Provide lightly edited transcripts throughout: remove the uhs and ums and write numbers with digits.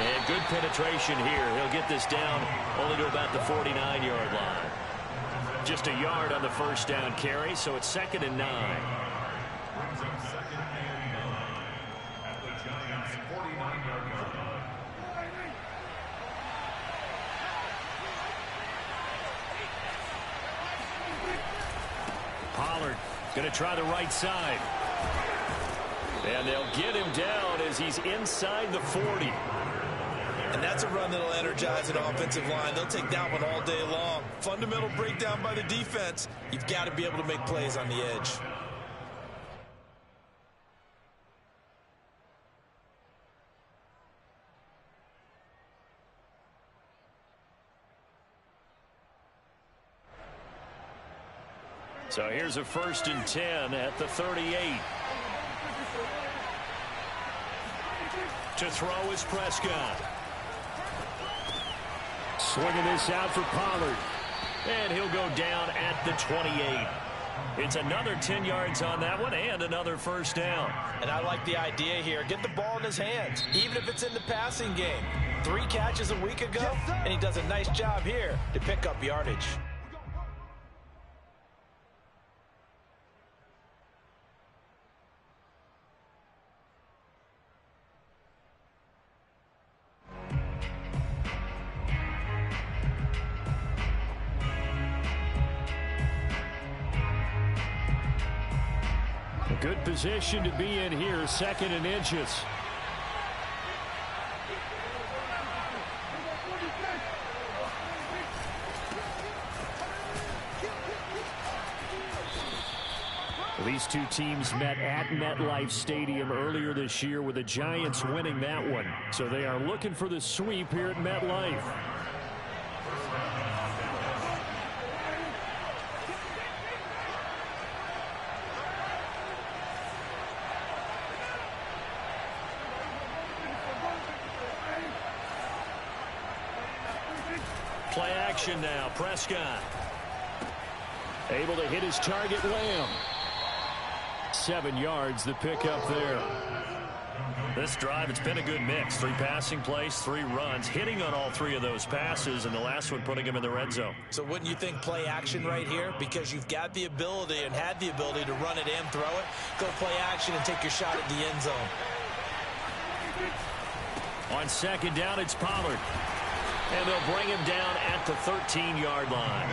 And good penetration here. He'll get this down only to about the 49-yard line. Just a yard on the first down carry, so it's 2nd and 9. Pollard going to try the right side. And they'll get him down as he's inside the 40. And that's a run that'll energize an offensive line. They'll take that one all day long. Fundamental breakdown by the defense. You've got to be able to make plays on the edge. So here's a 1st and 10 at the 38. To throw is Prescott. Swinging this out for Pollard. And he'll go down at the 28. It's another 10 yards on that one and another first down. And I like the idea here. Get the ball in his hands, even if it's in the passing game. 3 catches a week ago, and he does a nice job here to pick up yardage. Good position to be in here, 2nd and inches. These two teams met at MetLife Stadium earlier this year with the Giants winning that one. So they are looking for the sweep here at MetLife. Play action now. Prescott able to hit his target. Lamb. 7 yards the pickup there. This drive, it's been a good mix. 3 passing plays, 3 runs, hitting on all 3 of those passes, and the last one putting him in the red zone. So wouldn't you think play action right here? Because you've got the ability and had the ability to run it and throw it. Go play action and take your shot at the end zone. On 2nd down, it's Pollard. And they'll bring him down at the 13-yard line.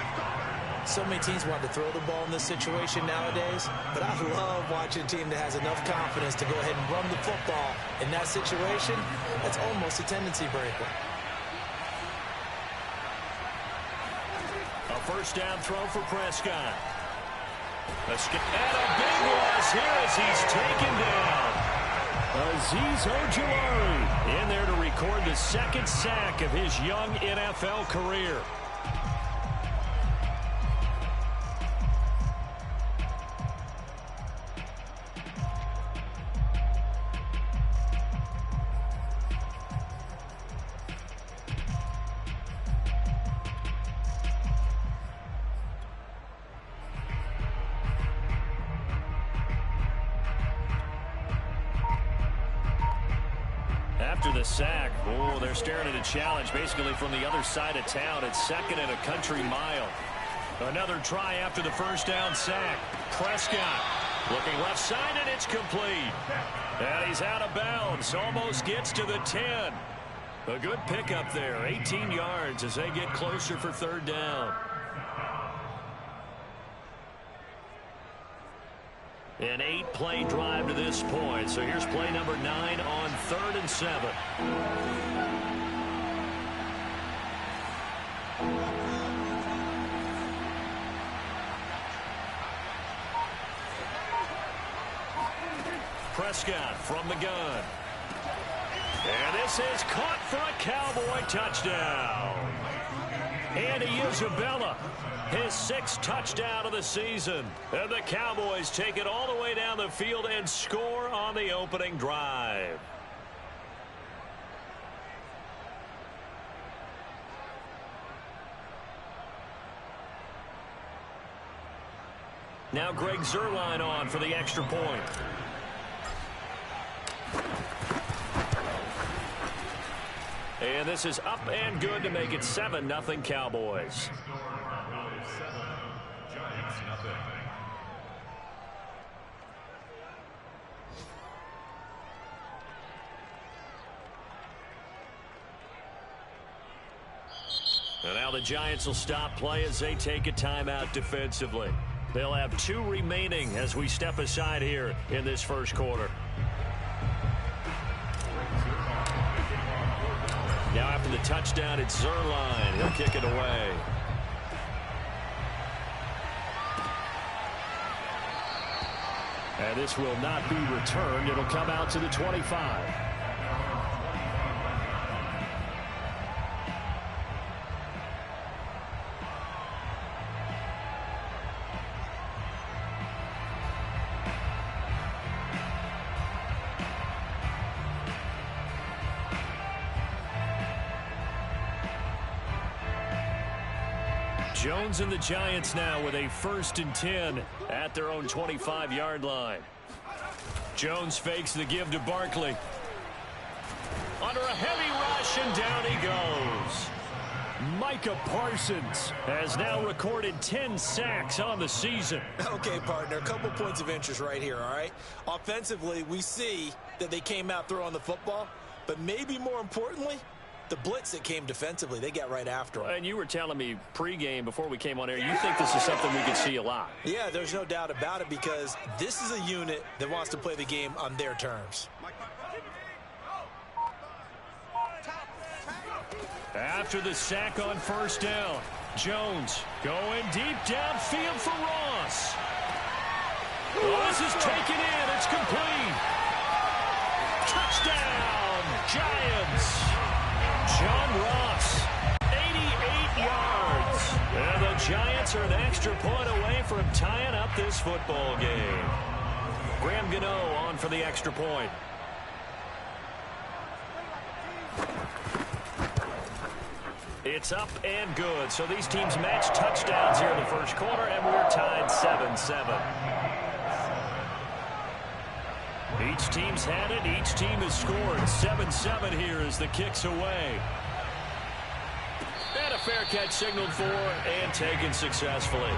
So many teams want to throw the ball in this situation nowadays, but I love watching a team that has enough confidence to go ahead and run the football. In that situation, that's almost a tendency breaker. A first down throw for Prescott. And a big loss here as he's taken down. Azeez Ojulari in there to record the 2nd sack of his young NFL career. After the sack, they're staring at a challenge basically from the other side of town. It's 2nd and a country mile. Another try after the first down sack. Prescott looking left side, and it's complete. And he's out of bounds. Almost gets to the 10. A good pickup there. 18 yards as they get closer for 3rd down. An 8-play drive to this point. So here's play number 9 on 3rd and 7. Prescott from the gun. And this is caught for a Cowboy touchdown. Andy Isabella, his 6th touchdown of the season. And the Cowboys take it all the way down the field and score on the opening drive. Now Greg Zuerlein on for the extra point. And this is up and good to make it 7-0 Cowboys. And now the Giants will stop play as they take a timeout defensively. They'll have 2 remaining as we step aside here in this first quarter. Now after the touchdown, it's Zerline. He'll kick it away. And this will not be returned. It'll come out to the 25. Jones and the Giants now with a 1st and 10 at their own 25-yard line. Jones fakes the give to Barkley. Under a heavy rush, and down he goes. Micah Parsons has now recorded 10 sacks on the season. Okay, partner, a couple points of interest right here, all right? Offensively, we see that they came out throwing the football, but maybe more importantly, the blitz that came defensively, they got right after him. And you were telling me pregame before we came on air, you think this is something we could see a lot. Yeah, there's no doubt about it because this is a unit that wants to play the game on their terms. After the sack on 1st down, Jones going deep downfield for Ross. Oh, this is taken in. It's complete. Touchdown, Giants. John Ross, 88 yards. And the Giants are an extra point away from tying up this football game. Graham Gano on for the extra point. It's up and good. So these teams match touchdowns here in the first quarter, and we're tied 7-7. Each team's had it. Each team has scored. 7-7 here as the kick's away. And a fair catch signaled for and taken successfully.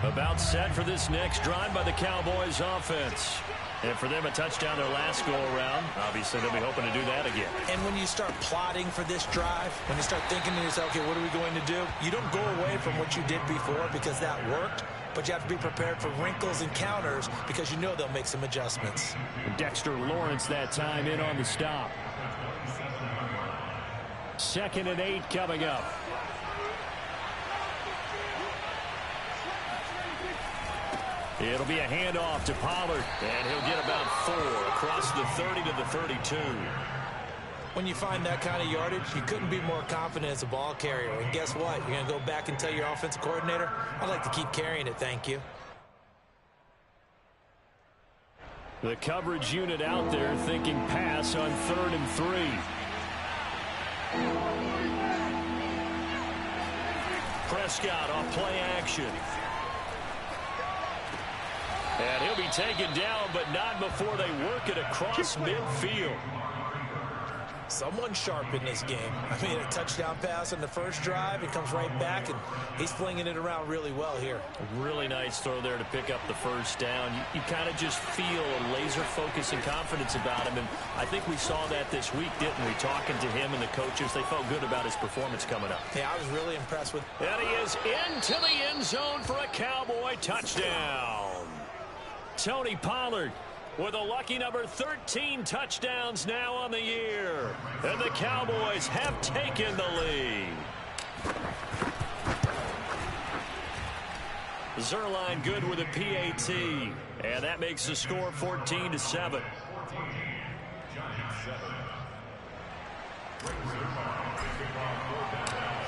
About set for this next drive by the Cowboys offense. And for them, a touchdown their last go-around. Obviously, they'll be hoping to do that again. And when you start plotting for this drive, when you start thinking to yourself, okay, what are we going to do? You don't go away from what you did before because that worked, but you have to be prepared for wrinkles and counters because you know they'll make some adjustments. Dexter Lawrence that time in on the stop. 2nd and 8 coming up. It'll be a handoff to Pollard, and he'll get about 4 across the 30 to the 32. When you find that kind of yardage, you couldn't be more confident as a ball carrier. And guess what? You're going to go back and tell your offensive coordinator, I'd like to keep carrying it, thank you. The coverage unit out there thinking pass on 3rd and 3. Prescott off play action. And he'll be taken down, but not before they work it across midfield. Someone sharp in this game. I mean, a touchdown pass on the first drive. It comes right back, and he's flinging it around really well here. A really nice throw there to pick up the first down. You kind of just feel a laser focus and confidence about him, and I think we saw that this week, didn't we? Talking to him and the coaches, they felt good about his performance coming up. Yeah, I was really impressed with. And he is into the end zone for a Cowboy touchdown. Tony Pollard with a lucky number 13 touchdowns now on the year. And the Cowboys have taken the lead. Zerline good with a PAT. And that makes the score 14-7.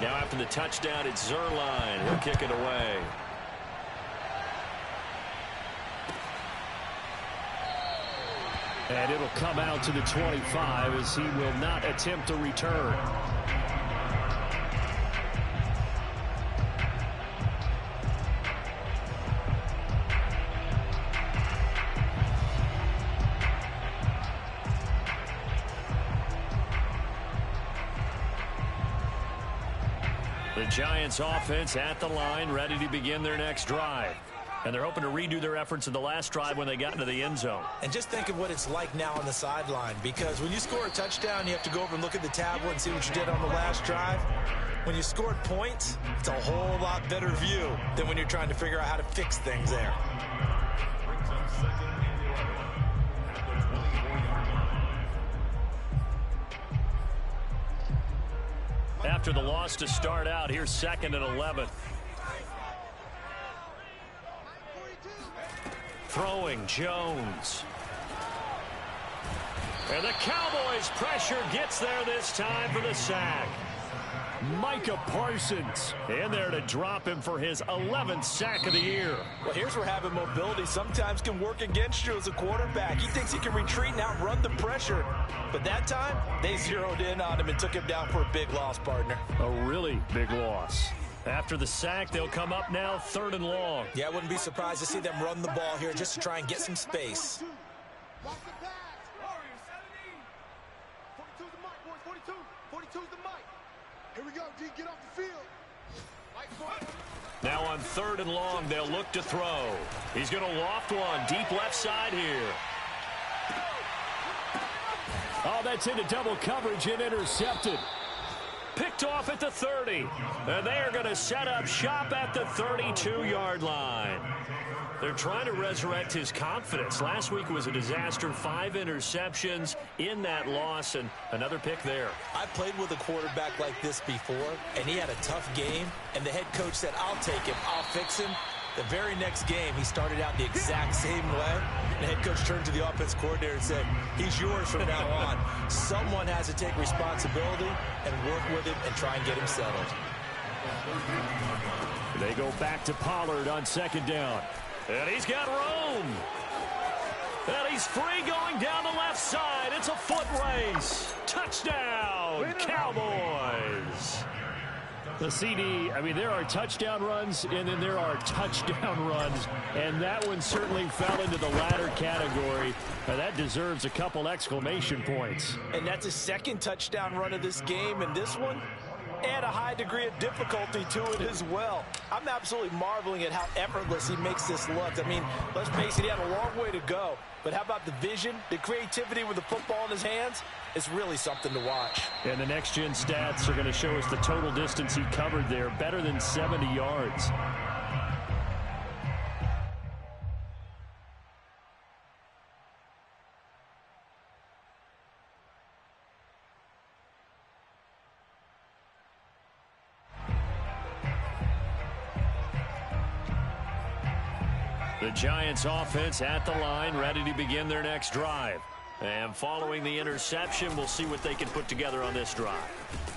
Now after the touchdown, it's Zerline. He'll kick it away. And it'll come out to the 25 as he will not attempt a return. The Giants offense at the line, ready to begin their next drive. And they're hoping to redo their efforts in the last drive when they got into the end zone. And just think of what it's like now on the sideline, because when you score a touchdown, you have to go over and look at the tablet and see what you did on the last drive. When you scored points, it's a whole lot better view than when you're trying to figure out how to fix things there. After the loss to start out, here's 2nd and 11. Throwing Jones. And the Cowboys pressure gets there this time for the sack. Micah Parsons in there to drop him for his 11th sack of the year. Well, here's where having mobility sometimes can work against you as a quarterback. He thinks he can retreat and outrun the pressure. But that time, they zeroed in on him and took him down for a big loss, partner. A really big loss. After the sack, they'll come up now 3rd and long. Yeah, I wouldn't be surprised to see them run the ball here just to try and get some space. Here we go, D, get off the field. Now on 3rd and long, they'll look to throw. He's going to loft one deep left side here. Oh, that's into double coverage and intercepted. Picked off at the 30. And they are going to set up shop at the 32-yard line. They're trying to resurrect his confidence. Last week was a disaster. 5 interceptions in that loss, and another pick there. I played with a quarterback like this before, and he had a tough game, and the head coach said, I'll take him, I'll fix him. The very next game, he started out the exact same way. The head coach turned to the offense coordinator and said, he's yours from now on. Someone has to take responsibility and work with him and try and get him settled. They go back to Pollard on 2nd down. And he's got room. And he's free going down the left side. It's a foot race. Touchdown, Cowboys. The CD, I mean, there are touchdown runs, and then there are touchdown runs. And that one certainly fell into the latter category. That deserves a couple exclamation points. And that's his 2nd touchdown run of this game. And this one, add a high degree of difficulty to it as well. I'm absolutely marveling at how effortless he makes this look. I mean, let's face it, he had a long way to go. But how about the vision, the creativity with the football in his hands? It's really something to watch. And the next-gen stats are going to show us the total distance he covered there, better than 70 yards. The Giants offense at the line, ready to begin their next drive. And following the interception, we'll see what they can put together on this drive.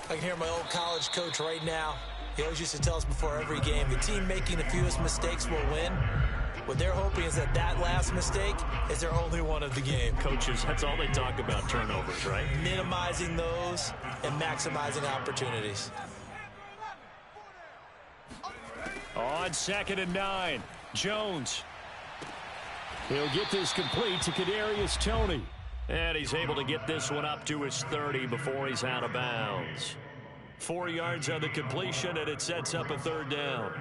I can hear my old college coach right now. He always used to tell us before every game, the team making the fewest mistakes will win. What they're hoping is that last mistake is their only one of the game. Coaches, that's all they talk about, turnovers, right? Minimizing those and maximizing opportunities. On 2nd and 9, Jones. He'll get this complete to Kadarius Toney. And he's able to get this one up to his 30 before he's out of bounds. 4 yards on the completion, and it sets up a 3rd down.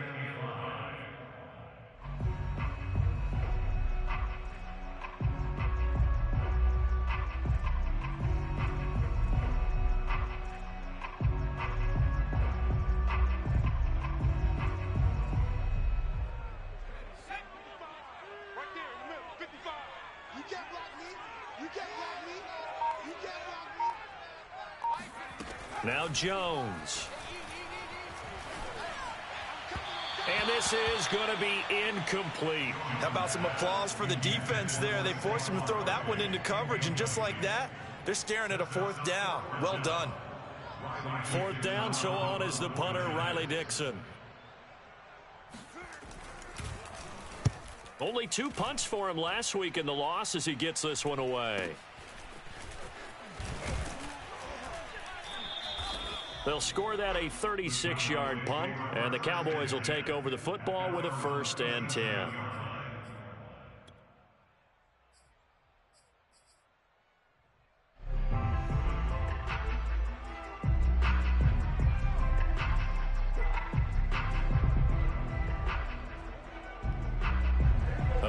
Now Jones. And this is going to be incomplete. How about some applause for the defense there? They forced him to throw that one into coverage, and just like that, they're staring at a 4th down. Well done. 4th down, so on is the punter, Riley Dixon. Only 2 punts for him last week in the loss as he gets this one away. They'll score that a 36-yard punt, and the Cowboys will take over the football with a 1st and 10.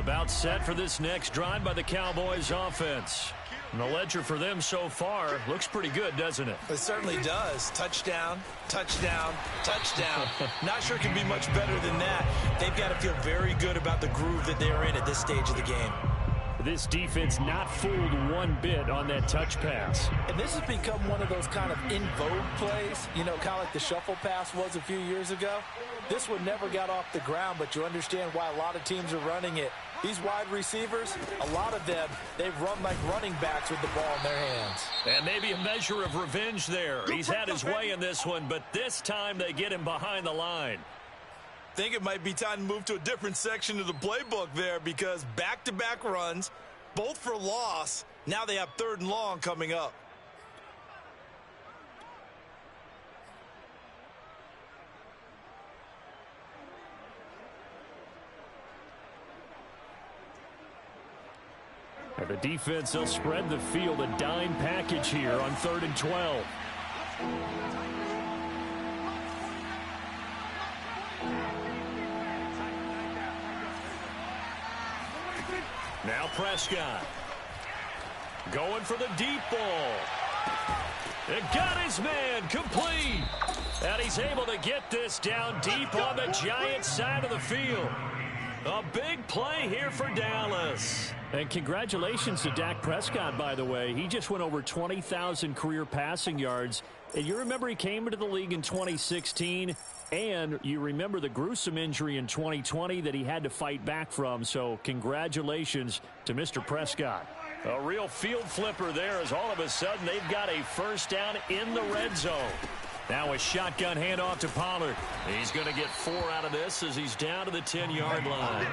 About set for this next drive by the Cowboys offense. And the ledger for them so far looks pretty good, doesn't it? It certainly does. Touchdown, touchdown, touchdown. Not sure it can be much better than that. They've got to feel very good about the groove that they're in at this stage of the game. This defense not fooled one bit on that touch pass. And this has become one of those kind of in vogue plays, you know, kind of like the shuffle pass was a few years ago. This one never got off the ground, but you understand why a lot of teams are running it. These wide receivers, a lot of them, they've run like running backs with the ball in their hands. And maybe a measure of revenge there. He's had his way in this one, but this time they get him behind the line. Think it might be time to move to a different section of the playbook there, because back-to-back runs, both for loss. Now they have 3rd and long coming up. And the defense will spread the field, a dime package here on 3rd and 12. Now Prescott. Going for the deep ball. It got his man complete. And he's able to get this down deep on the Giants side of the field. A big play here for Dallas. And congratulations to Dak Prescott, by the way. He just went over 20,000 career passing yards. And you remember he came into the league in 2016. And you remember the gruesome injury in 2020 that he had to fight back from. So congratulations to Mr. Prescott. A real field flipper there, as all of a sudden they've got a first down in the red zone. Now a shotgun handoff to Pollard. He's going to get 4 out of this as he's down to the 10-yard line.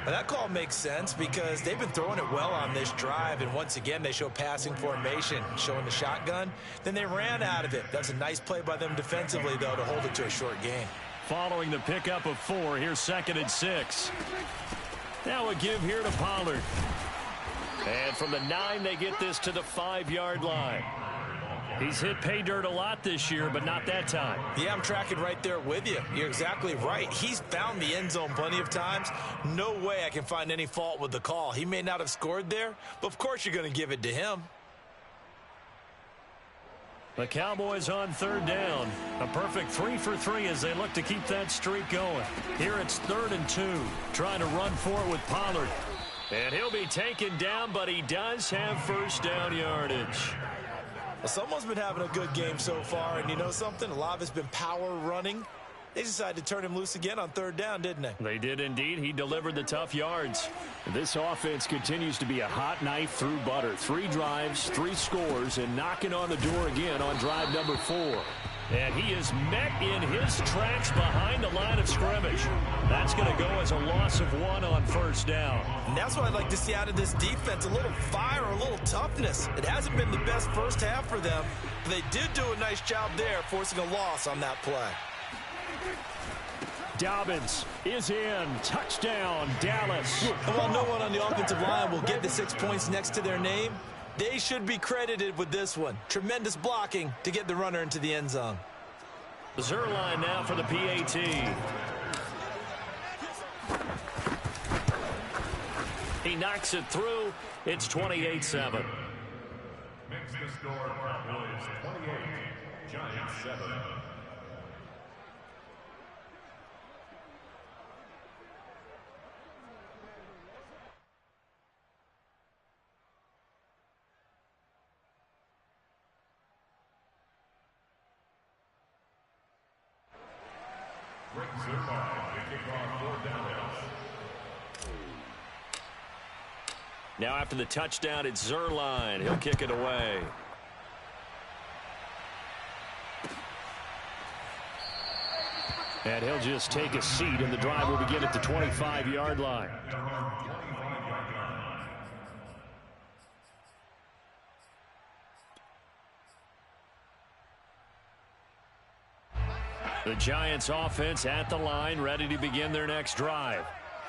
Well, that call makes sense because they've been throwing it well on this drive, and once again they show passing formation, showing the shotgun. Then they ran out of it. That's a nice play by them defensively, though, to hold it to a short game. Following the pickup of 4, here's 2nd and 6. Now a give here to Pollard. And from the 9, they get this to the 5-yard line. He's hit pay dirt a lot this year, but not that time. Yeah, I'm tracking right there with you. You're exactly right. He's found the end zone plenty of times. No way I can find any fault with the call. He may not have scored there, but of course you're going to give it to him. The Cowboys on 3rd down. A perfect 3 for 3 as they look to keep that streak going. Here it's 3rd and 2. Trying to run for it with Pollard. And he'll be taken down, but he does have first down yardage. Well, someone's been having a good game so far, and you know something? A lot of it's been power running. They decided to turn him loose again on 3rd down, didn't they? They did indeed. He delivered the tough yards. This offense continues to be a hot knife through butter. 3 drives, 3 scores, and knocking on the door again on drive number 4. And he is met in his tracks behind the line of scrimmage. That's going to go as a loss of 1 on first down. And that's what I'd like to see out of this defense, a little fire, a little toughness. It hasn't been the best first half for them, but they did do a nice job there, forcing a loss on that play. Dobbins is in. Touchdown, Dallas. And while no one on the offensive line will get the 6 points next to their name, they should be credited with this one. Tremendous blocking to get the runner into the end zone. Zerline now for the PAT. He knocks it through. It's 28-7. Makes the score Cowboys 28, Giants 7. Now after the touchdown, it's Zerline. He'll kick it away. And he'll just take a seat, and the drive will begin at the 25-yard line. The Giants offense at the line, ready to begin their next drive.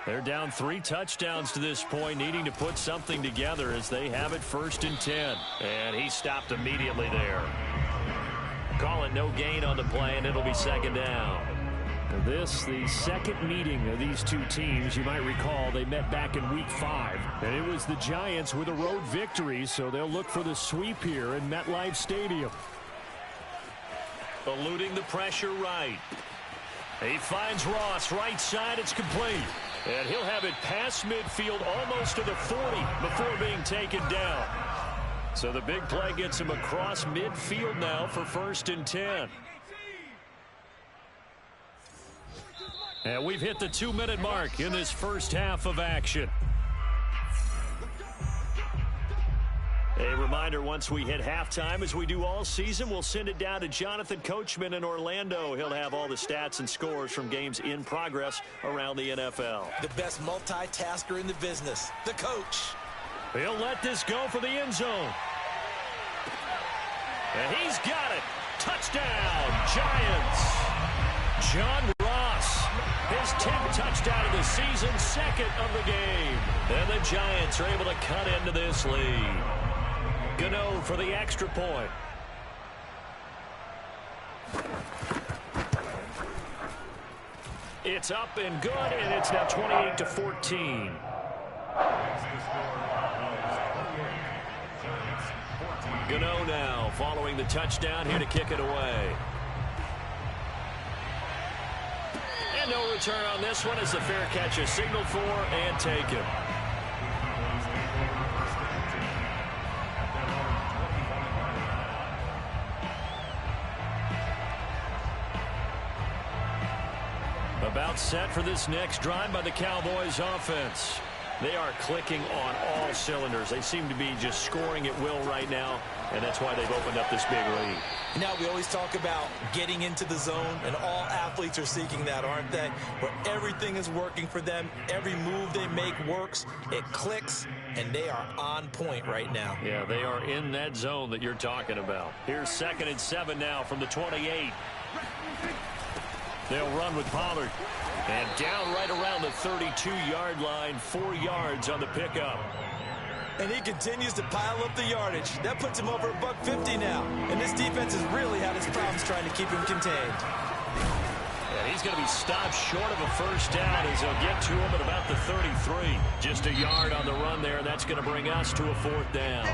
They're down 3 touchdowns to this point, needing to put something together as they have it 1st and 10. And he stopped immediately there. Call it no gain on the play, and it'll be 2nd down. This, the second meeting of these two teams. You might recall they met back in Week 5. And it was the Giants with a road victory, so they'll look for the sweep here in MetLife Stadium. Eluding the pressure right. He finds Ross right side. It's complete. And he'll have it past midfield almost to the 40 before being taken down. So the big play gets him across midfield now for 1st and 10. And we've hit the 2-minute mark in this first half of action. A reminder, once we hit halftime, as we do all season, we'll send it down to Jonathan Coachman in Orlando. He'll have all the stats and scores from games in progress around the NFL. The best multitasker in the business, the coach. He'll let this go for the end zone. And he's got it. Touchdown, Giants. John Ross, his 10th touchdown of the season, 2nd of the game. And the Giants are able to cut into this lead. Gano for the extra point. It's up and good, and it's now 28-14. Gano now following the touchdown here to kick it away. And no return on this one as the fair catch is signaled for and taken. About set for this next drive by the Cowboys offense. They are clicking on all cylinders. They seem to be just scoring at will right now, and that's why they've opened up this big lead. Now, we always talk about getting into the zone, and all athletes are seeking that, aren't they? Where everything is working for them, every move they make works, it clicks, and they are on point right now. Yeah, they are in that zone that you're talking about. Here's 2nd and 7 now from the 28. They'll run with Pollard. And down right around the 32-yard line, 4 yards on the pickup. And he continues to pile up the yardage. That puts him over $150 now. And this defense has really had its problems trying to keep him contained. And he's going to be stopped short of a first down as they'll get to him at about the 33. Just a yard on the run there. That's going to bring us to a 4th down.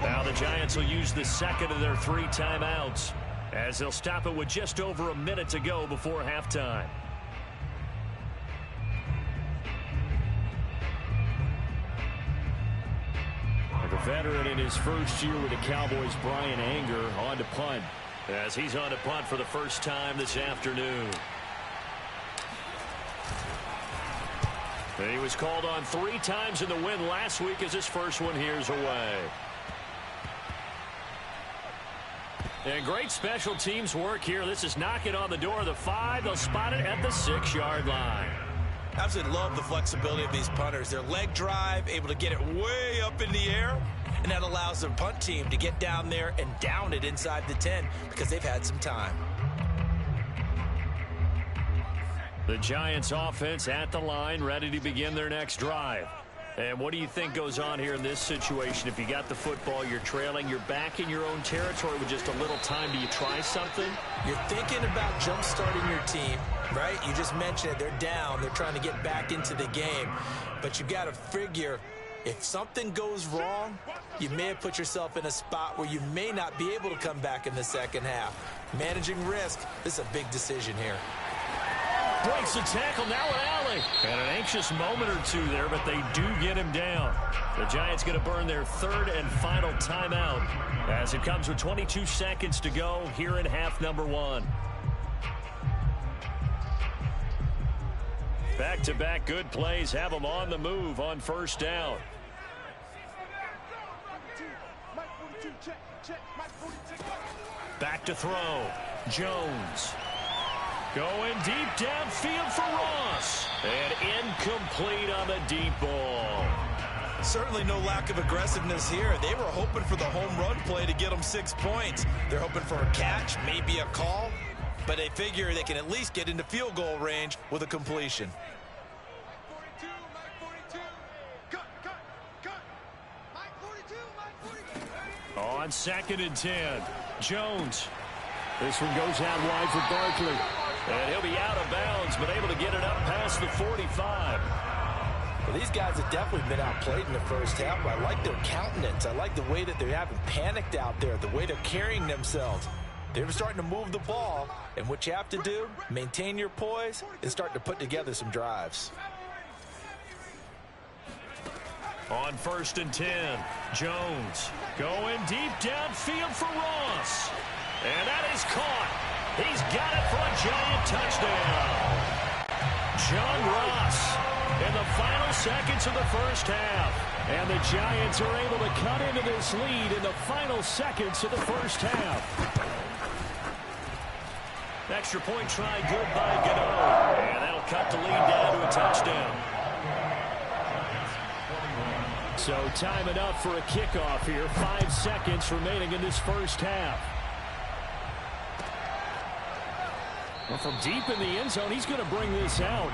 Now the Giants will use the 2nd of their 3 timeouts as they'll stop it with just over a minute to go before halftime. The veteran in his first year with the Cowboys, Brian Anger, on to punt. As he's on to punt for the first time this afternoon. And he was called on 3 times in the win last week as his first one here's away. And great special teams work here. This is knocking on the door of the 5. They'll spot it at the 6-yard line. Absolutely love the flexibility of these punters. Their leg drive, able to get it way up in the air, and that allows the punt team to get down there and down it inside the 10 because they've had some time. The Giants offense at the line, ready to begin their next drive. And what do you think goes on here in this situation? If you got the football, you're trailing, you're back in your own territory with just a little time. Do you try something? You're thinking about jump-starting your team, right? You just mentioned it. They're down. They're trying to get back into the game. But you got to figure if something goes wrong, you may have put yourself in a spot where you may not be able to come back in the second half. Managing risk, this is a big decision here. Breaks the tackle, now an alley. And an anxious moment or two there, but they do get him down. The Giants going to burn their 3rd and final timeout as it comes with 22 seconds to go here in half number 1. Back-to-back good plays have them on the move on first down. Back to throw. Jones. Going deep downfield for Ross. And incomplete on the deep ball. Certainly no lack of aggressiveness here. They were hoping for the home run play to get them 6 points. They're hoping for a catch, maybe a call. But they figure they can at least get into field goal range with a completion. On 2nd and 10, Jones. This one goes out wide for Barkley. And he'll be out of bounds, but able to get it up past the 45. Well, these guys have definitely been outplayed in the first half, but I like their countenance. I like the way that they haven't panicked out there, the way they're carrying themselves. They're starting to move the ball, and what you have to do, maintain your poise and start to put together some drives. On 1st and 10, Jones going deep downfield for Ross. And that is caught. He's got it for a Giant touchdown. John Ross in the final seconds of the first half. And the Giants are able to cut into this lead in the final seconds of the first half. Extra point try good by Gano. And that'll cut the lead down to a touchdown. So time enough for a kickoff here. 5 seconds remaining in this first half. Well, from deep in the end zone, he's going to bring this out.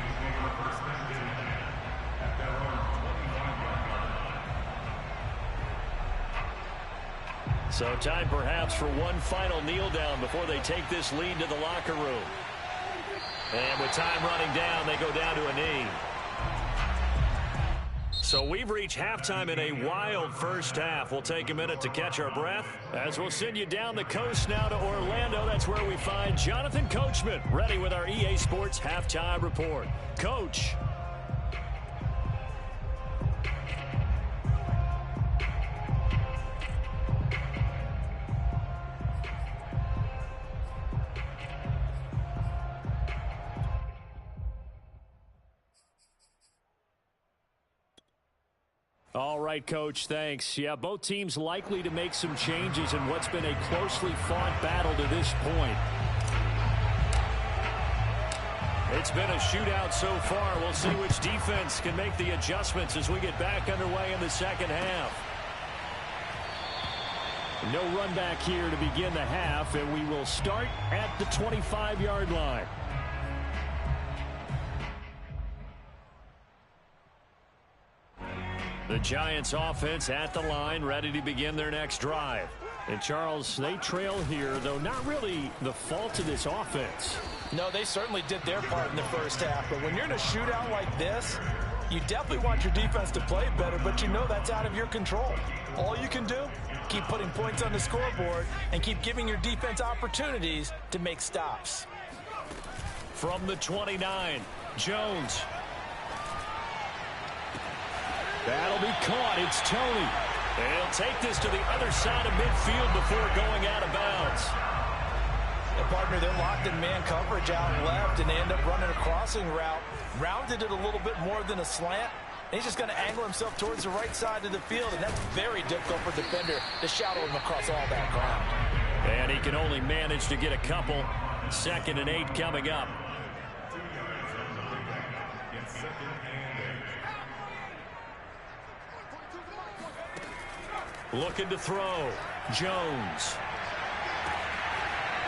So time perhaps for one final kneel down before they take this lead to the locker room. And with time running down, they go down to a knee. So we've reached halftime in a wild first half. We'll take a minute to catch our breath as we'll send you down the coast now to Orlando. That's where we find Jonathan Coachman ready with our EA Sports Halftime Report. Coach. All right, Coach, thanks. Yeah, both teams likely to make some changes in what's been a closely fought battle to this point. It's been a shootout so far. We'll see which defense can make the adjustments as we get back underway in the second half. No run back here to begin the half, and we will start at the 25-yard line. The Giants offense at the line, ready to begin their next drive. And Charles, they trail here, though not really the fault of this offense. No, they certainly did their part in the first half. But when you're in a shootout like this, you definitely want your defense to play better, but you know that's out of your control. All you can do, keep putting points on the scoreboard and keep giving your defense opportunities to make stops. From the 29, Jones. That'll be caught. It's Tony. They'll take this to the other side of midfield before going out of bounds. And partner, they're locked in man coverage out left, and they end up running a crossing route. Rounded it a little bit more than a slant. And he's just going to angle himself towards the right side of the field, and that's very difficult for a defender to shadow him across all that ground. And he can only manage to get a couple. 2nd and 8 coming up. Looking to throw. Jones.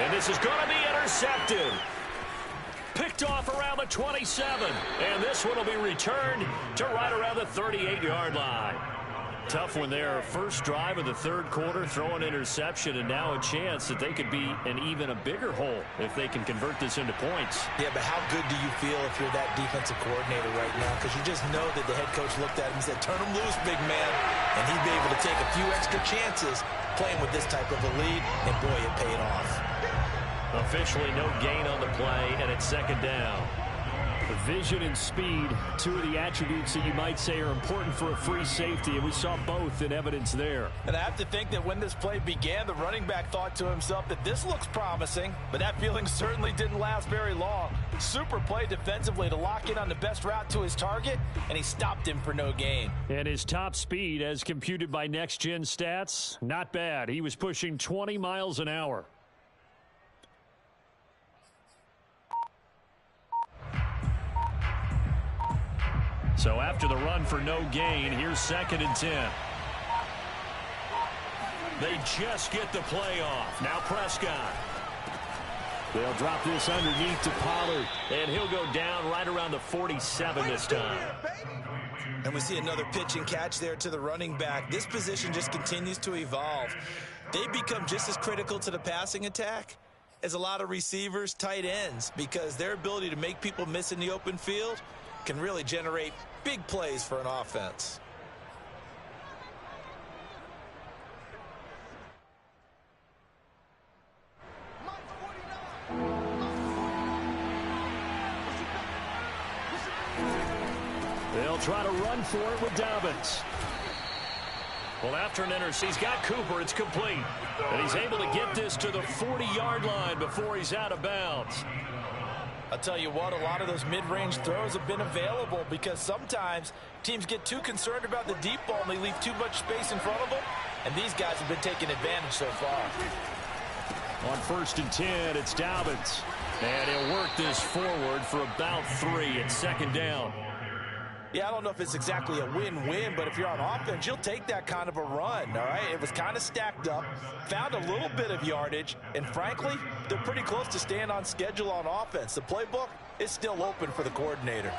And this is going to be intercepted. Picked off around the 27. And this one will be returned to right around the 38-yard line. Tough one there. First drive of the third quarter, throw an interception, and now a chance that they could be in even a bigger hole if they can convert this into points. Yeah, but how good do you feel if you're that defensive coordinator right now? Because you just know that the head coach looked at him and said, turn him loose, big man. And he'd be able to take a few extra chances playing with this type of a lead, and boy, it paid off. Officially no gain on the play, and it's 2nd down. Vision and speed, two of the attributes that you might say are important for a free safety, and we saw both in evidence there. And I have to think that when this play began, the running back thought to himself that this looks promising, but that feeling certainly didn't last very long. Super play defensively to lock in on the best route to his target, and he stopped him for no gain. And his top speed, as computed by Next Gen Stats, not bad. He was pushing 20 miles an hour. So after the run for no gain, here's 2nd and 10. They just get the play off. Now Prescott. They'll drop this underneath to Pollard. And he'll go down right around the 47 this time. And we see another pitch and catch there to the running back. This position just continues to evolve. They become just as critical to the passing attack is a lot of receivers, tight ends, because their ability to make people miss in the open field can really generate big plays for an offense. They'll try to run for it with Dobbins. Well, after an interception, he's got Cooper. It's complete. And he's able to get this to the 40-yard line before he's out of bounds. I'll tell you what, a lot of those mid-range throws have been available because sometimes teams get too concerned about the deep ball and they leave too much space in front of them. And these guys have been taking advantage so far. On 1st and 10, it's Dobbins. And he'll work this forward for about 3 at 2nd down. Yeah, I don't know if it's exactly a win-win, but if you're on offense, you'll take that kind of a run, all right? It was kind of stacked up, found a little bit of yardage, and frankly, they're pretty close to staying on schedule on offense. The playbook is still open for the coordinator.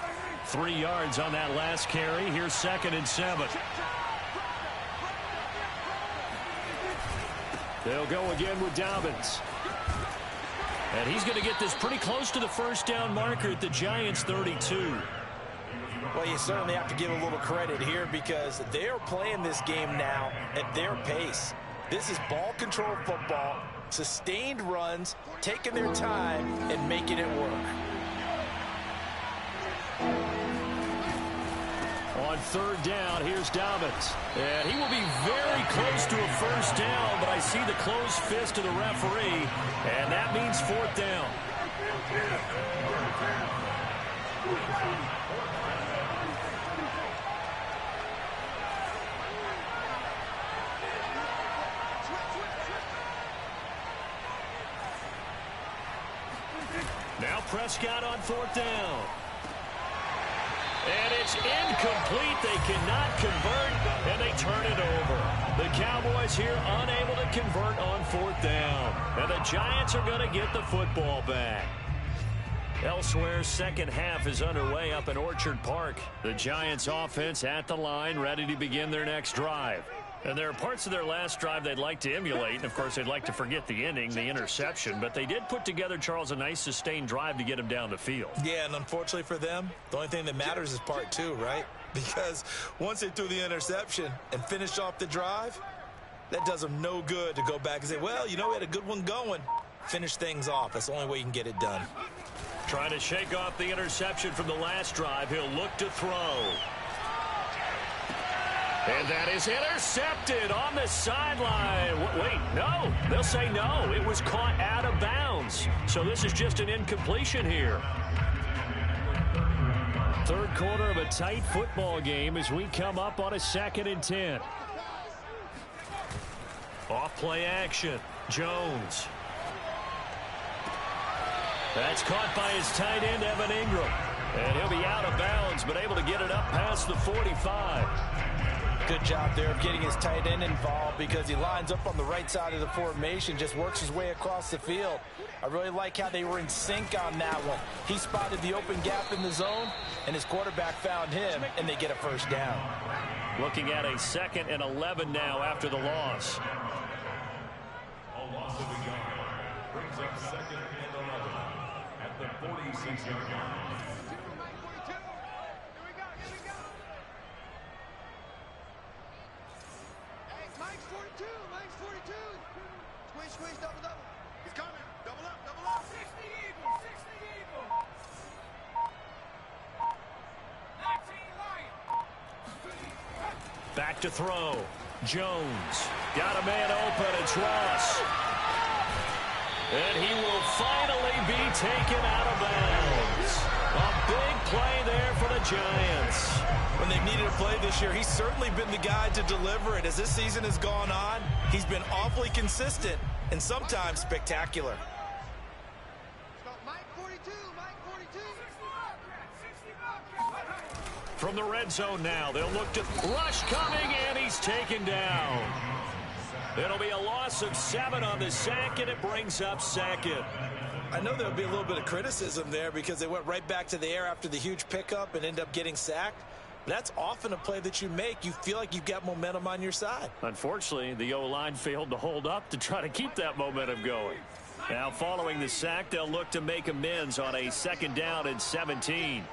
3 yards on that last carry. Here's 2nd and 7. They'll go again with Dobbins. And he's going to get this pretty close to the 1st down marker at the Giants' 32. Well, you certainly have to give a little credit here because they're playing this game now at their pace. This is ball control football, sustained runs, taking their time and making it work. On 3rd down, here's Dobbins. And he will be very close to a 1st down, but I see the closed fist of the referee, and that means 4th down. Now Prescott on 4th down. And it's incomplete. They cannot convert, and they turn it over. The Cowboys here unable to convert on 4th down. And the Giants are going to get the football back. Elsewhere, second half is underway up in Orchard Park. The Giants offense at the line, ready to begin their next drive. And there are parts of their last drive they'd like to emulate. And, of course, they'd like to forget the inning, the interception. But they did put together, Charles, a nice sustained drive to get them down the field. Yeah, and unfortunately for them, the only thing that matters is part 2, right? Because once they threw the interception and finished off the drive, that does them no good to go back and say, well, you know, we had a good one going. Finish things off. That's the only way you can get it done. Trying to shake off the interception from the last drive. He'll look to throw. And that is intercepted on the sideline. Wait, no. They'll say no. It was caught out of bounds. So this is just an incompletion here. 3rd quarter of a tight football game as we come up on a 2nd and 10. Off play action. Jones. That's caught by his tight end, Evan Ingram. And he'll be out of bounds, but able to get it up past the 45. Good job there of getting his tight end involved because he lines up on the right side of the formation, just works his way across the field. I really like how they were in sync on that one. He spotted the open gap in the zone, and his quarterback found him, and they get a 1st down. Looking at a 2nd and 11 now after the loss. A loss of a yard brings up 2nd and 11 at the 46-yard line. Squeeze, double. He's coming. Double up. 60 Eagles. 19 Lions. Back to throw. Jones. Got a man open. It's Ross. And he will finally be taken out of bounds. A big play there for the Giants. When they've needed a play this year, he's certainly been the guy to deliver it. As this season has gone on, he's been awfully consistent and sometimes spectacular. Mike 42. From the red zone now, they'll look to rush coming, and he's taken down. It'll be a loss of 7 on the sack, and it brings up 2nd. I know there'll be a little bit of criticism there because they went right back to the air after the huge pickup and end up getting sacked. That's often a play that you make. You feel like you've got momentum on your side. Unfortunately, the O-line failed to hold up to try to keep that momentum going. Now following the sack, they'll look to make amends on a 2nd down and 17.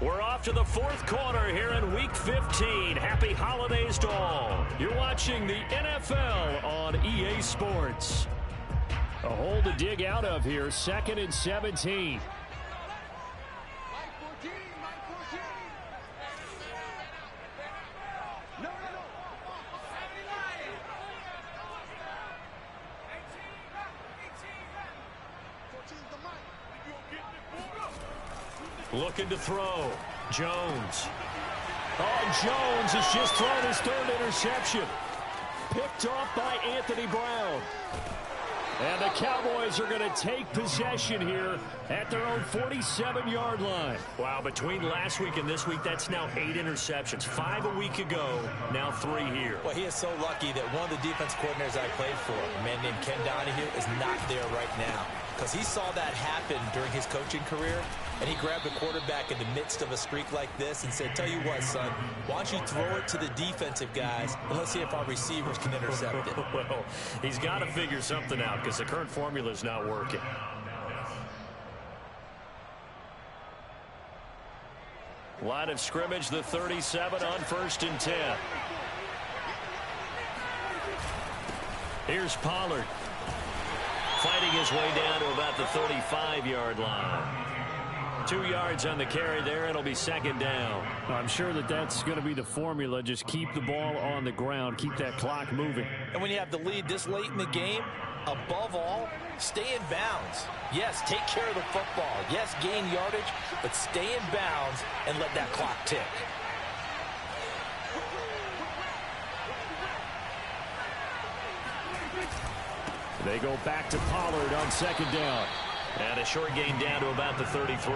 We're off to the 4th quarter here in Week 15. Happy holidays to all. You're watching the NFL on EA Sports. A hole to dig out of here, 2nd and 17. Looking to throw. Jones. Oh, Jones has just thrown his 3rd interception. Picked off by Anthony Brown. And the Cowboys are going to take possession here at their own 47-yard line. Wow, between last week and this week, that's now 8 interceptions. 5 a week ago, now 3 here. Well, he is so lucky that one of the defense coordinators I played for, a man named Ken Donahue, is not there right now. Because he saw that happen during his coaching career, and he grabbed the quarterback in the midst of a streak like this and said, tell you what, son, why don't you throw it to the defensive guys, and let's see if our receivers can intercept it. Well, he's got to figure something out because the current formula is not working. Line of scrimmage, the 37 on 1st and 10. Here's Pollard. Fighting his way down to about the 35-yard line. 2 yards on the carry there. It'll be 2nd down. I'm sure that that's going to be the formula. Just keep the ball on the ground. Keep that clock moving. And when you have the lead this late in the game, above all, stay in bounds. Yes, take care of the football. Yes, gain yardage, but stay in bounds and let that clock tick. They go back to Pollard on 2nd down. And a short gain down to about the 33.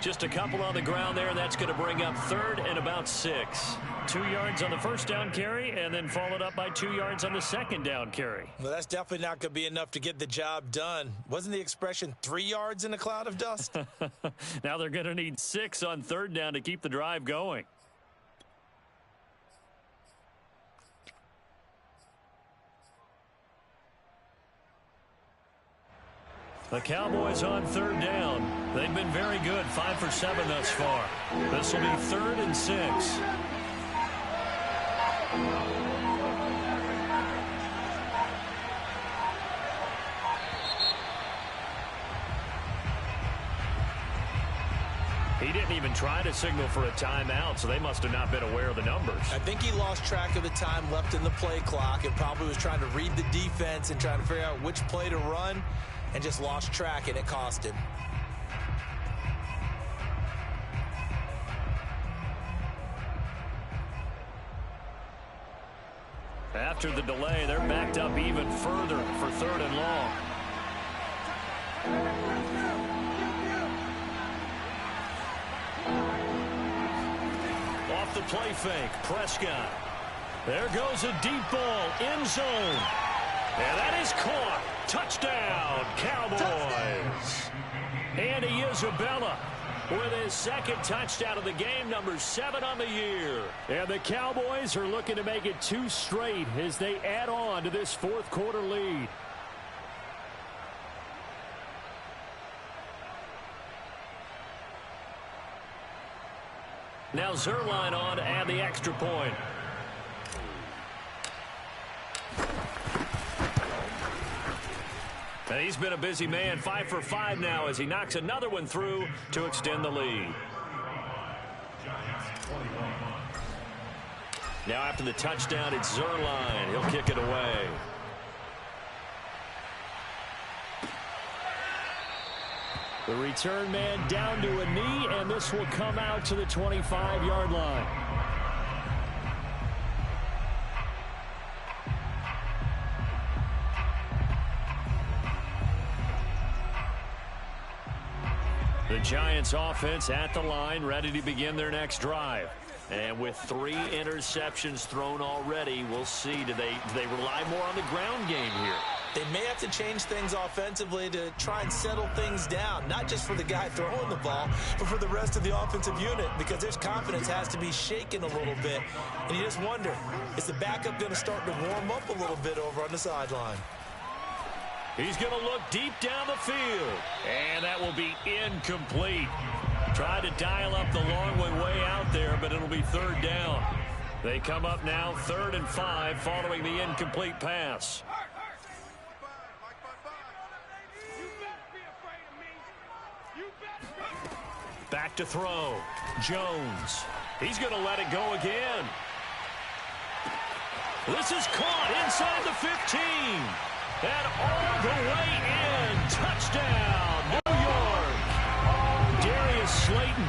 Just a couple on the ground there. That's going to bring up 3rd and about 6. 2 yards on the 1st down carry, and then followed up by 2 yards on the 2nd down carry. Well, that's definitely not going to be enough to get the job done. Wasn't the expression 3 yards in a cloud of dust? Now they're going to need 6 on 3rd down to keep the drive going. The Cowboys on 3rd down. They've been very good, 5 for 7 thus far. This will be 3rd and 6. He didn't even try to signal for a timeout, so they must have not been aware of the numbers. I think he lost track of the time left in the play clock and probably was trying to read the defense and trying to figure out which play to run, and just lost track, and it cost him. After the delay, they're backed up even further for 3rd and long. Off the play fake, Prescott. There goes a deep ball, end zone. And that is caught. Touchdown, Cowboys. Andy Isabella with his 2nd touchdown of the game, number 7 on the year. And the Cowboys are looking to make it 2 straight as they add on to this 4th quarter lead. Now Zerline on to add the extra point. And he's been a busy man, 5 for 5 now as he knocks another one through to extend the lead. Now after the touchdown, it's Zerline. He'll kick it away. The return man down to a knee, and this will come out to the 25-yard line. The Giants offense at the line, ready to begin their next drive. And with 3 interceptions thrown already, we'll see. Do they rely more on the ground game here? They may have to change things offensively to try and settle things down, not just for the guy throwing the ball, but for the rest of the offensive unit, because their confidence has to be shaken a little bit. And you just wonder, is the backup going to start to warm up a little bit over on the sideline? He's going to look deep down the field, and that will be incomplete. Tried to dial up the long way out there, but it'll be third down. They come up now 3rd and 5 following the incomplete pass. Back to throw. Jones. He's going to let it go again. This is caught inside the 15. And all the way in. Touchdown, New York. Darius Slayton,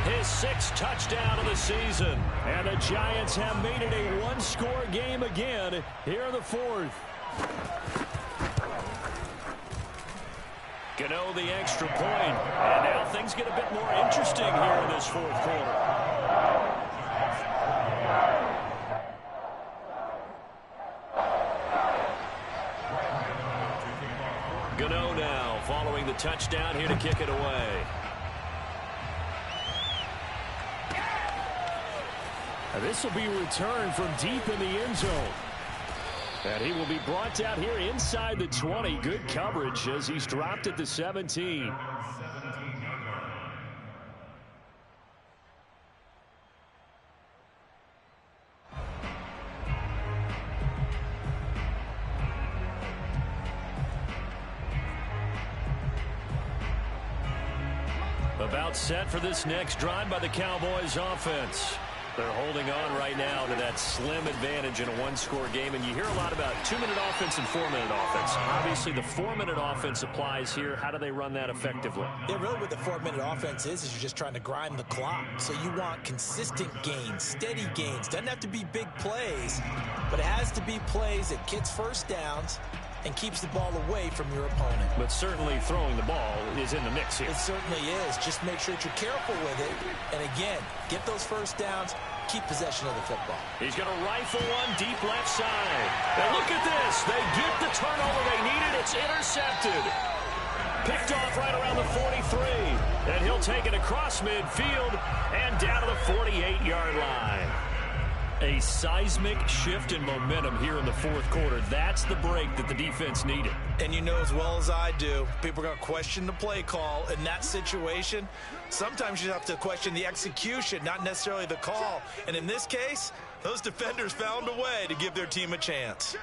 his 6th touchdown of the season. And the Giants have made it a one-score game again here in the 4th. Gano the extra point. And now things get a bit more interesting here in this 4th quarter. Gano now following the touchdown here to kick it away. This will be returned from deep in the end zone. And he will be brought out here inside the 20. Good coverage as he's dropped at the 17. About set for this next drive by the Cowboys offense. They're holding on right now to that slim advantage in a one-score game, and you hear a lot about 2-minute offense and 4-minute offense. Obviously, the 4-minute offense applies here. How do they run that effectively? Yeah, really what the 4-minute offense is you're just trying to grind the clock. So you want consistent gains, steady gains. Doesn't have to be big plays, but it has to be plays that gets first downs and keeps the ball away from your opponent. But certainly throwing the ball is in the mix here. It certainly is. Just make sure that you're careful with it. And again, get those first downs, keep possession of the football. He's going to rifle one deep left side. And look at this. They get the turnover they needed. It's intercepted. Picked off right around the 43. And he'll take it across midfield and down to the 48-yard line. A seismic shift in momentum here in the 4th quarter. That's the break that the defense needed. And you know as well as I do, people are going to question the play call in that situation. Sometimes you have to question the execution, not necessarily the call. And in this case, those defenders found a way to give their team a chance.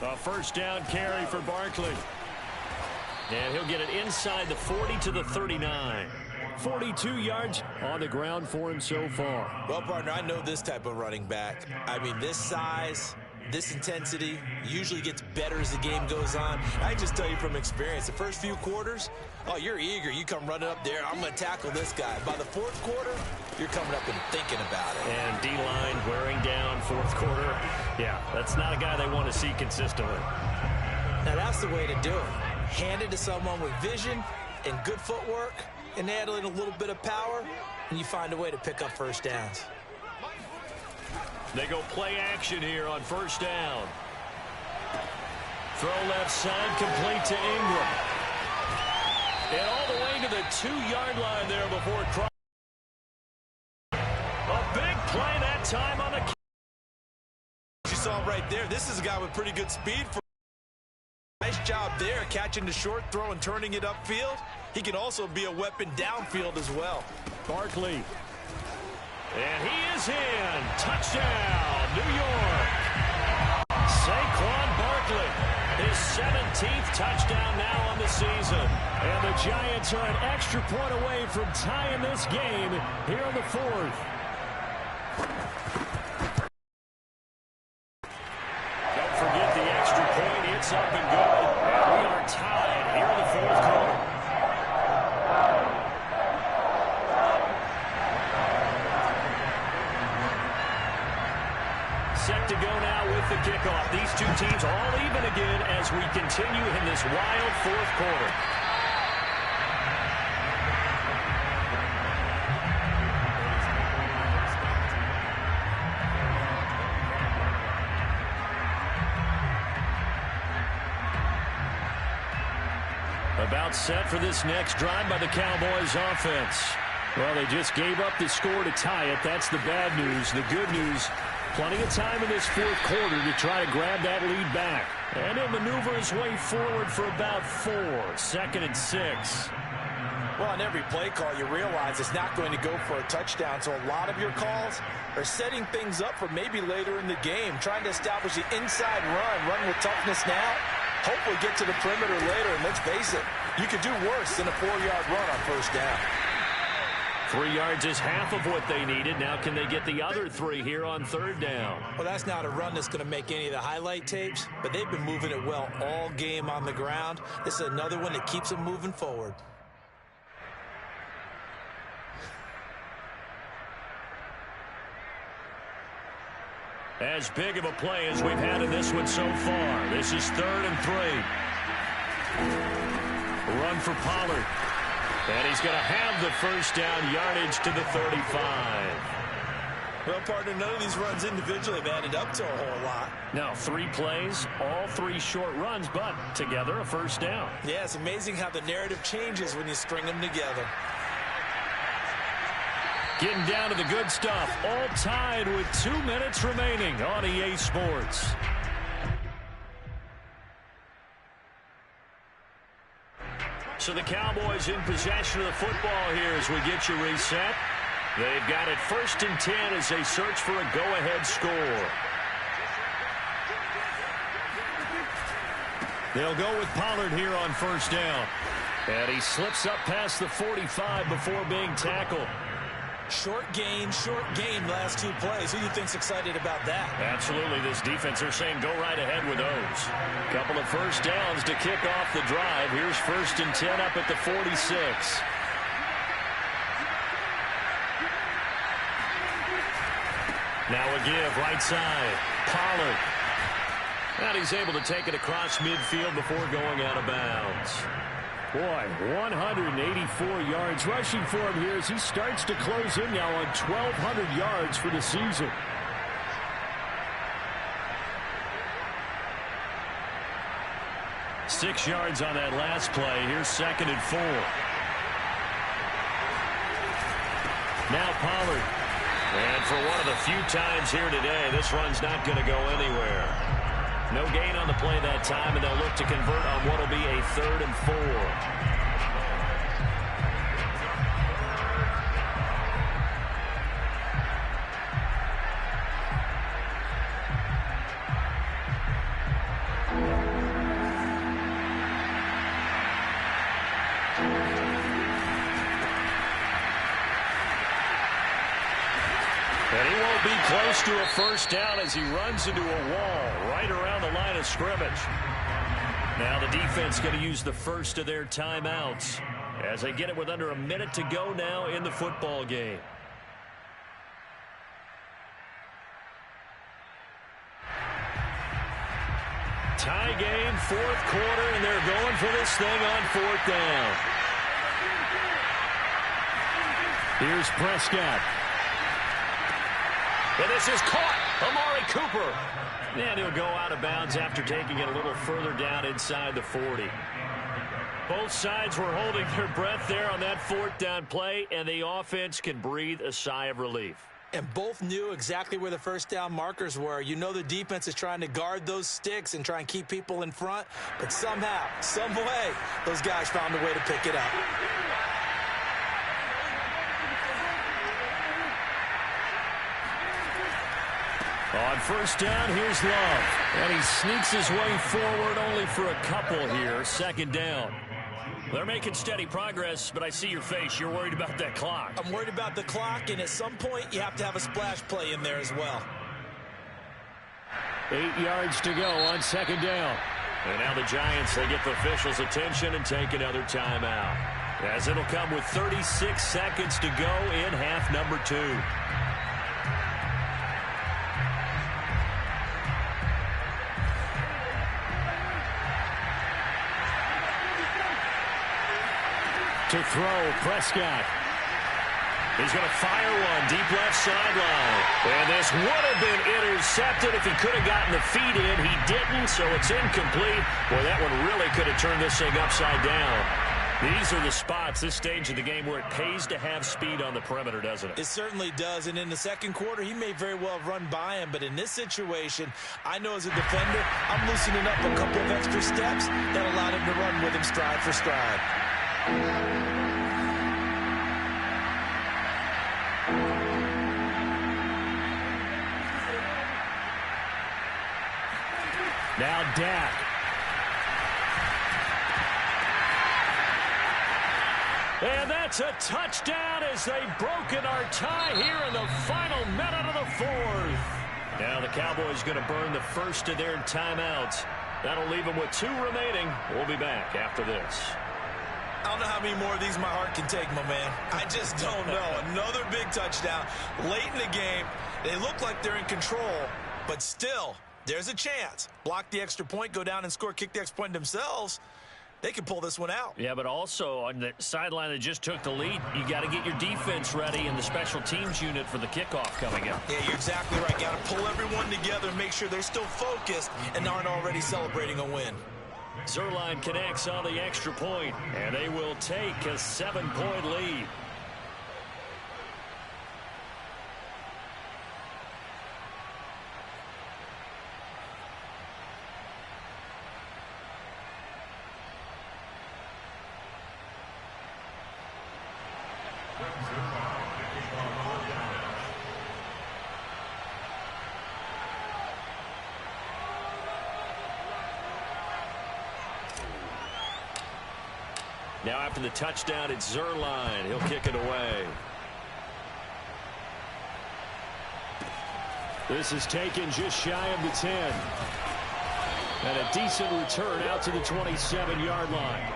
A first down carry for Barkley. And he'll get it inside the 40 to the 39. 42 yards on the ground for him so far. Well, partner, I know this type of running back. I mean, this size, this intensity usually gets better as the game goes on. I just tell you from experience, the first few quarters, oh, you're eager. You come running up there. I'm going to tackle this guy. By the 4th quarter, you're coming up and thinking about it. And D-line wearing down 4th quarter. Yeah, that's not a guy they want to see consistently. Now, that's the way to do it. Hand it to someone with vision and good footwork and add in a little bit of power, and you find a way to pick up first downs. They go play action here on first down. Throw left side, complete to Ingram. And all the way to the 2-yard line there before cross. A big play that time on the kick. You saw right there, this is a guy with pretty good speed. Nice job there, catching the short throw and turning it upfield. He can also be a weapon downfield as well. Barkley. And he is in. Touchdown, New York. Saquon Barkley, his 17th touchdown now on the season. And the Giants are an extra point away from tying this game here in the 4th. Don't forget the extra point. It's up and good. And we are tied here in the 4th quarter. set to go now with the kickoff. These two teams all even again as we continue in this wild fourth quarter. About set for this next drive by the Cowboys offense. Well, they just gave up the score to tie it. That's the bad news. The good news, plenty of time in this fourth quarter to try to grab that lead back. And he'll maneuver his way forward for about 4. 2nd and 6. Well, on every play call, you realize it's not going to go for a touchdown. So a lot of your calls are setting things up for maybe later in the game, trying to establish the inside run with toughness now. Hopefully get to the perimeter later, and let's face it, you could do worse than a 4-yard run on first down. 3 yards is half of what they needed. Now can they get the other 3 here on 3rd down? Well, that's not a run that's going to make any of the highlight tapes, but they've been moving it well all game on the ground. This is another one that keeps them moving forward. As big of a play as we've had in this one so far. This is 3rd and 3. Run for Pollard. And he's going to have the first down, yardage to the 35. Well, partner, none of these runs individually have added up to a whole lot. Now 3 plays, all 3 short runs, but together a first down. Yeah, it's amazing how the narrative changes when you string them together. Getting down to the good stuff, all tied with 2 minutes remaining on EA Sports. So the Cowboys in possession of the football here as we get you reset. They've got it 1st and 10 as they search for a go-ahead score. They'll go with Pollard here on first down. And he slips up past the 45 before being tackled. Short gain last 2 plays. Who do you think's excited about that? Absolutely. This defense, they're saying go right ahead with those. Couple of first downs to kick off the drive. Here's 1st and 10 up at the 46. Now a give right side. Pollard. And he's able to take it across midfield before going out of bounds. Boy, 184 yards rushing for him here as he starts to close in now on 1,200 yards for the season. Six yards on that last play. Here's 2nd and 4. Now Pollard. And for one of the few times here today, this run's not going to go anywhere. No gain on the play that time, and they'll look to convert on what will be a 3rd and 4. And he won't be close to a first down as he runs into a wall right around the line of scrimmage. Now the defense going to use the first of their timeouts as they get it with under a minute to go now in the football game. Tie game, 4th quarter, and they're going for this thing on 4th down. Here's Prescott. And this is caught. Amari Cooper. And he'll go out of bounds after taking it a little further down inside the 40. Both sides were holding their breath there on that 4th down play, and the offense can breathe a sigh of relief. And both knew exactly where the first down markers were. You know the defense is trying to guard those sticks and try and keep people in front, but somehow, some way, those guys found a way to pick it up. On first down, here's Love. And he sneaks his way forward only for a couple here. 2nd down. They're making steady progress, but I see your face. You're worried about that clock. I'm worried about the clock, and at some point, you have to have a splash play in there as well. 8 yards to go on 2nd down. And now the Giants, they get the officials' attention and take another timeout. As it'll come with 36 seconds to go in half number 2. To throw, Prescott. He's going to fire one deep left sideline. And this would have been intercepted if he could have gotten the feet in. He didn't, so it's incomplete. Boy, that one really could have turned this thing upside down. These are the spots, this stage of the game, where it pays to have speed on the perimeter, doesn't it? It certainly does, and in the second quarter, he may very well have run by him, but in this situation, I know as a defender, I'm loosening up a couple of extra steps that allowed him to run with him stride for stride. Now Dak. And that's a touchdown as they've broken our tie here in the final minute of the fourth. Now the Cowboys going to burn the first of their timeouts. That'll leave them with 2 remaining. We'll be back after this. I don't know how many more of these my heart can take, my man. I just don't know. Another big touchdown late in the game. They look like they're in control, but still, there's a chance. Block the extra point, go down and score, kick the extra point themselves. They can pull this one out. Yeah, but also on the sideline that just took the lead, you got to get your defense ready and the special teams unit for the kickoff coming up. Yeah, you're exactly right. Got to pull everyone together and make sure they're still focused and aren't already celebrating a win. Zerline connects on the extra point, and they will take a 7-point lead. Now after the touchdown, it's Zerline. He'll kick it away. This is taken just shy of the 10. And a decent return out to the 27-yard line.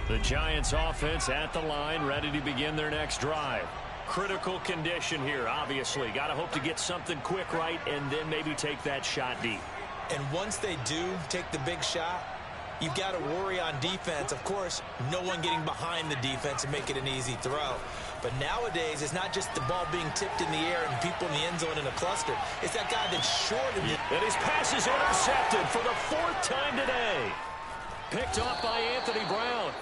The Giants offense at the line, ready to begin their next drive. Critical condition here, obviously. Got to hope to get something quick right and then maybe take that shot deep. And once they do take the big shot, you've got to worry on defense. Of course, no one getting behind the defense and make it an easy throw. But nowadays, it's not just the ball being tipped in the air and people in the end zone in a cluster. It's that guy that's short. And his pass is intercepted for the 4th time today. Picked off by Anthony Brown.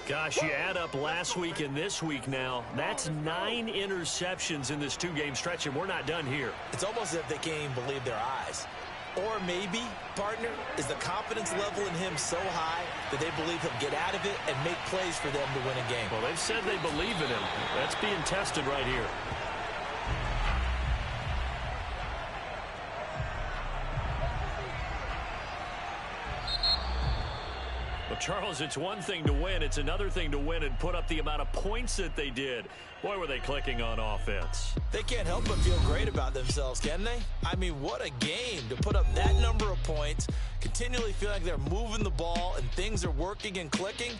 Gosh, you add up last week and this week now, that's 9 interceptions in this 2-game stretch, and we're not done here. It's almost as if they can't even believe their eyes. Or maybe, partner, is the confidence level in him so high that they believe he'll get out of it and make plays for them to win a game. Well, they've said they believe in him. That's being tested right here. Well, Charles, it's one thing to win. It's another thing to win and put up the amount of points that they did. Boy, were they clicking on offense. They can't help but feel great about themselves, can they? I mean, what a game to put up that number of points, continually feel like they're moving the ball and things are working and clicking.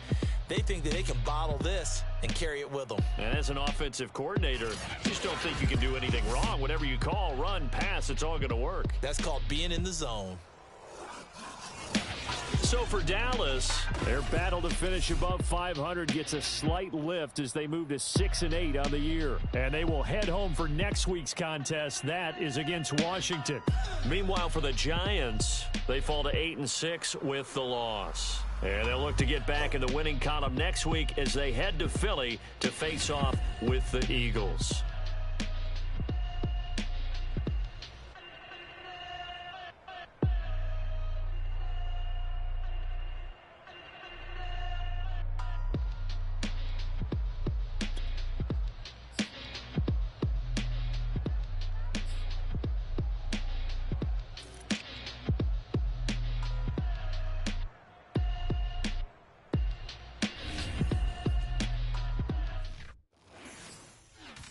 They think that they can bottle this and carry it with them. And as an offensive coordinator, you just don't think you can do anything wrong. Whatever you call, run, pass, it's all going to work. That's called being in the zone. So for Dallas, their battle to finish above 500 gets a slight lift as they move to 6-8 on the year. And they will head home for next week's contest. That is against Washington. Meanwhile, for the Giants, they fall to 8-6 with the loss. And they'll look to get back in the winning column next week as they head to Philly to face off with the Eagles.